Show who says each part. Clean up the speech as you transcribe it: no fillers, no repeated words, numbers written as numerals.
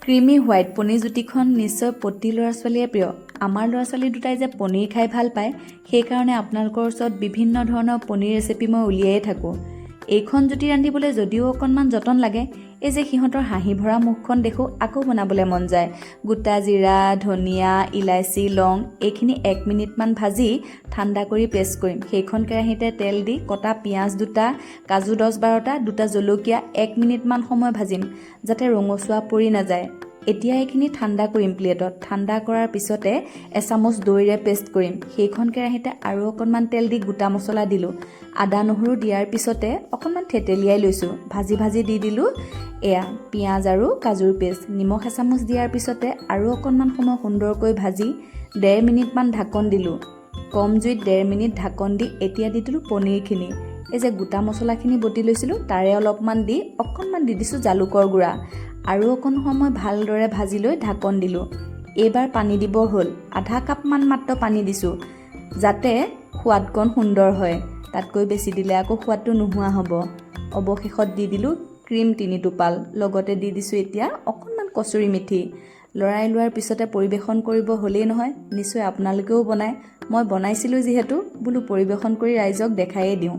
Speaker 1: Creamy white paneer জুতিখন নিশ্চয় প্ৰতি ল'ৰা ছোৱালীয়ে প্ৰিয়। আমাৰ ল'ৰা ছোৱালী দুটাই যে পনীৰ খাই ভাল পায়, সেইকাৰণে আপোনালোকৰ ওচৰত বিভিন্ন ধৰণৰ পনীৰ ৰেচিপি মই উলিয়াই থাকোঁ। এইখন জুতি ৰান্ধিবলৈ যদিও অকণমান যতন লাগে, এই যে সিহঁতৰ হাঁহি ভৰা মুখখন দেখোঁ আকৌ বনাবলৈ মন যায়। গোটা জিৰা, ধনিয়া, ইলাচি, লং এইখিনি 1 মিনিটমান ভাজি ঠাণ্ডা কৰি পেষ্ট কৰিম। সেইখন কেৰাহীতে তেল দি কটা পিঁয়াজ দুটা, কাজু 10-12টা, দুটা জলকীয়া 1 মিনিটমান সময় ভাজিম যাতে ৰঙচুৱা পৰি নাযায়। এতিয়া এইখিনি ঠাণ্ডা কৰিম প্লেটত। ঠাণ্ডা কৰাৰ পিছতে এচামুচ দৈৰে পেষ্ট কৰিম। সেইখন কেৰাহীতে আৰু অকণমান তেল দি গোটা মছলা দিলোঁ। আদা নহৰু দিয়াৰ পিছতে অকণমান থেতেলিয়াই লৈছোঁ। ভাজি ভাজি দি দিলোঁ এয়া পিঁয়াজ আৰু কাজুৰ পেষ্ট। নিমখ এচামুচ দিয়াৰ পিছতে আৰু অকণমান সময় সুন্দৰকৈ ভাজি 1.5 মিনিটমান ঢাকন দিলোঁ। কম জুইত 1.5 মিনিট ঢাকন দি এতিয়া দি দিলোঁ পনীৰখিনি। এই যে গোটা মছলাখিনি বটি লৈছিলোঁ তাৰে অলপমান দি অকণমান দি দিছোঁ জালুকৰ গুড়া। আৰু অকণ সময় ভালদৰে ভাজি লৈ ঢাকন দিলোঁ। এইবাৰ পানী দিব হ'ল। আধা কাপমান মাত্ৰ পানী দিছোঁ যাতে সোৱাদকণ সুন্দৰ হয়। তাতকৈ বেছি দিলে আকৌ সোৱাদটো নোহোৱা হ'ব। অৱশেষত দি দিলোঁ ক্ৰীম 3 টোপাল। লগতে দি দিছোঁ এতিয়া অকণমান কচুৰি মেথি। লৰাই লোৱাৰ পিছতে পৰিৱেশন কৰিব হ'লেই নহয়। নিশ্চয় আপোনালোকেও বনায়। মই বনাইছিলোঁ যিহেতু বোলো পৰিৱেশন কৰি ৰাইজক দেখায়েই দিওঁ।